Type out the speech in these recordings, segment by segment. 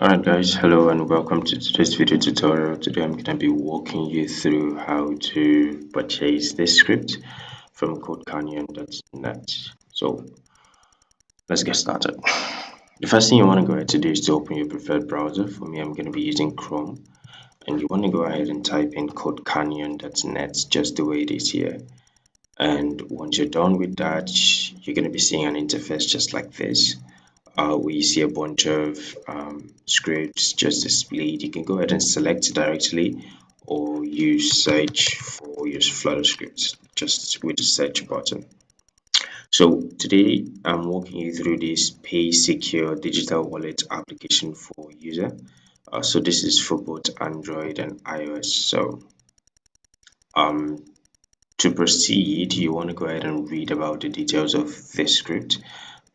Alright guys, hello and welcome to today's video tutorial. Today I'm going to be walking you through how to purchase this script from codecanyon.net. So let's get started. The first thing you want to go ahead to do is to open your preferred browser. For me, I'm going to be using Chrome, and you want to go ahead and type in codecanyon.net just the way it is here. And once you're done with that, you're going to be seeing an interface just like this. We see a bunch of scripts just displayed. You can go ahead and select directly or use search for your Flutter scripts just with the search button. So today I'm walking you through this Pay Secure digital wallet application for user. So this is for both Android and iOS. So um, to proceed, you want to go ahead and read about the details of this script.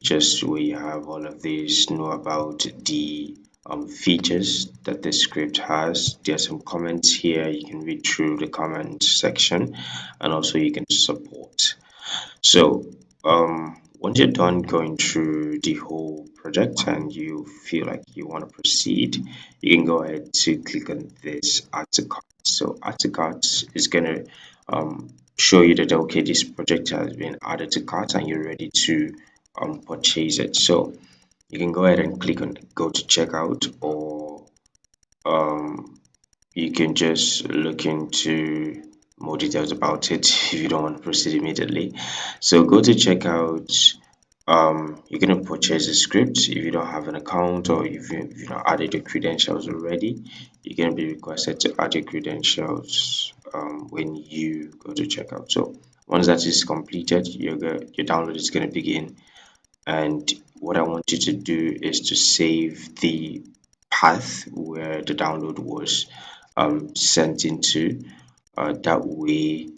Just where you have all of these, know about the features that the script has. There are some comments here. You can read through the comment section, and also you can support. So once you're done going through the whole project and you feel like you want to proceed, you can go ahead to click on this add to cart. So add to cart is gonna show you that okay, this project has been added to cart and you're ready to purchase it. So you can go ahead and click on go to checkout, or um, you can just look into more details about it if you don't want to proceed immediately. So go to checkout. You're gonna purchase a script. If you don't have an account or if you not added your credentials already, you're gonna be requested to add your credentials when you go to checkout. So once that is completed, your download is gonna begin. And what I want you to do is to save the path where the download was sent into. That way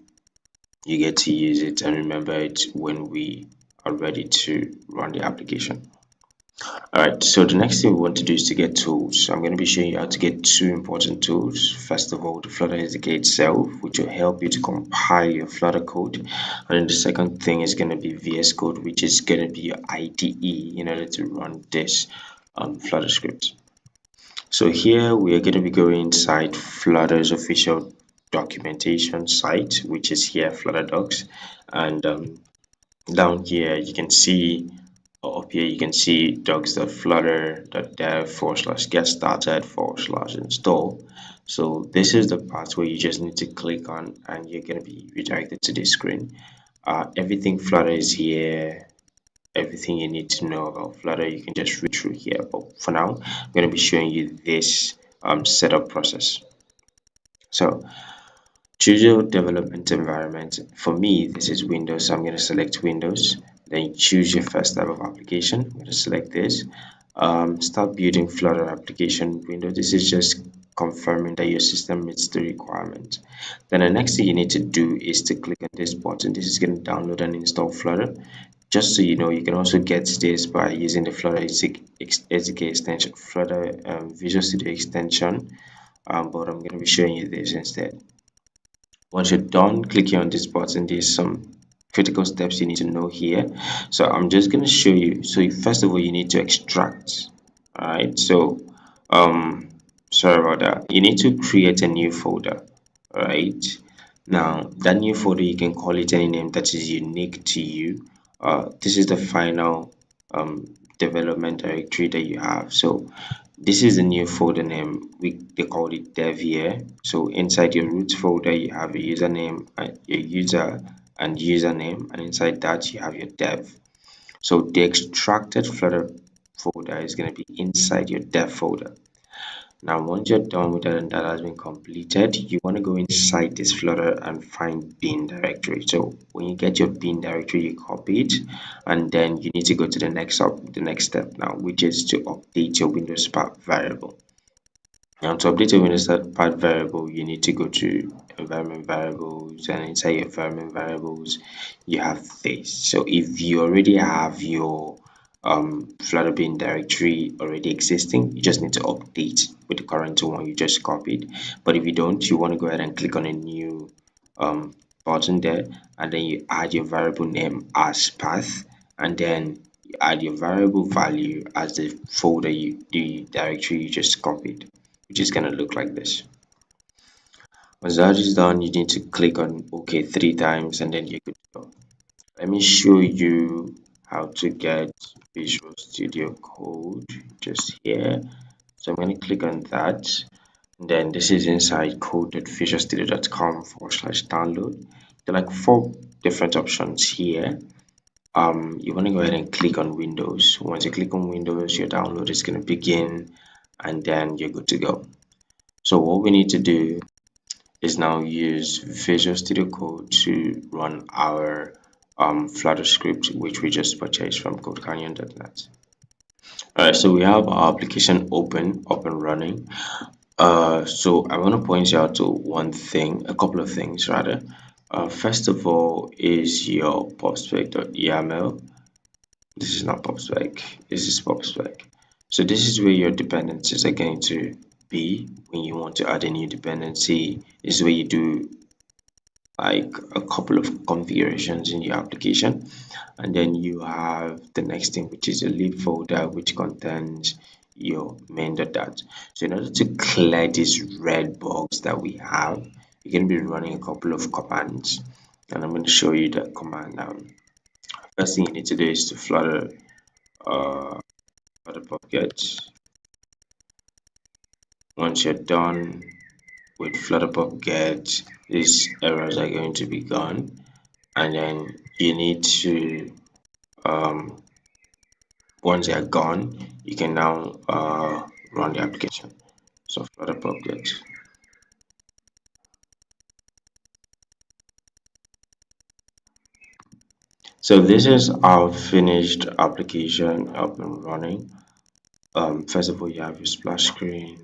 you get to use it and remember it when we are ready to run the application. Alright, so the next thing we want to do is to get tools. So I'm going to be showing you how to get two important tools. First of all, the Flutter SDK itself, which will help you to compile your Flutter code. And then the second thing is going to be VS Code, which is going to be your IDE in order to run this Flutter script. So here we are going to be going inside Flutter's official documentation site, which is here Flutter Docs, and down here you can see, or up here you can see docs.flutter.dev/get started /install. So this is the part where you just need to click on and you're going to be redirected to this screen. Everything Flutter is here. Everything you need to know about Flutter you can just read through here, but for now I'm going to be showing you this setup process. So choose your development environment. For me, this is Windows, so I'm going to select Windows. Then choose your first type of application. I'm going to select this. Start building Flutter application window. This is just confirming that your system meets the requirement. Then the next thing you need to do is to click on this button. This is going to download and install Flutter. Just so you know, you can also get this by using the Flutter SDK extension, Flutter Visual Studio extension. But I'm going to be showing you this instead. Once you're done clicking on this button, there's some critical steps you need to know here. So I'm just going to show you. So first of all, you need to extract. All right. So sorry about that. You need to create a new folder. All right. Now that new folder, you can call it any name that is unique to you. This is the final development directory that you have. So this is the new folder name. They call it dev here. So inside your root folder, you have a username, your user and username, and inside that you have your dev. So the extracted Flutter folder is going to be inside your dev folder. Now, once you're done with that and that has been completed, you want to go inside this Flutter and find bin directory. So when you get your bin directory, you copy it, and then you need to go to the next step now, which is to update your Windows path variable. Now, to update your Windows path variable, you need to go to environment variables, and inside your environment variables, you have this. So if you already have your Flutter bin directory already existing, you just need to update with the current one you just copied. But if you don't, you want to go ahead and click on a new button there, and then you add your variable name as path, and then add your variable value as the folder the directory you just copied, which is gonna look like this. Once that is done, you need to click on OK 3 times and then you're good to go. Let me show you how to get Visual Studio Code just here. So I'm going to click on that. And then this is inside code.visualstudio.com/download. There are like 4 different options here. You want to go ahead and click on Windows. Once you click on Windows, your download is going to begin and then you're good to go. So what we need to do is now use Visual Studio Code to run our Flutter script, which we just purchased from codecanyon.net. Alright, so we have our application up and running. So I want to point you out to one thing, a couple of things rather. First of all is your popspec.yaml. This is not popspec, this is popspec. So this is where your dependencies are going to be when you want to add a new dependency. This is where you do like a couple of configurations in your application, and then you have the next thing, which is a lib folder which contains your main.dat. So in order to clear these red box that we have, you're going to be running a couple of commands, and I'm going to show you the command now. First thing you need to do is to flutter bucket. Once you're done with flutter bucket, these errors are going to be gone, and then you need to once they are gone, you can now run the application. So flutter bucket. So this is our finished application up and running. First of all, you have your splash screen.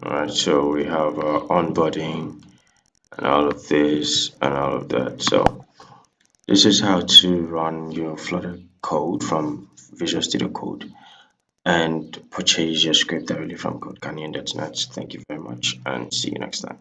Alright, so we have onboarding and all of this and all of that. So this is how to run your Flutter code from Visual Studio Code and purchase your script directly from codecanyon.net. Thank you very much and see you next time.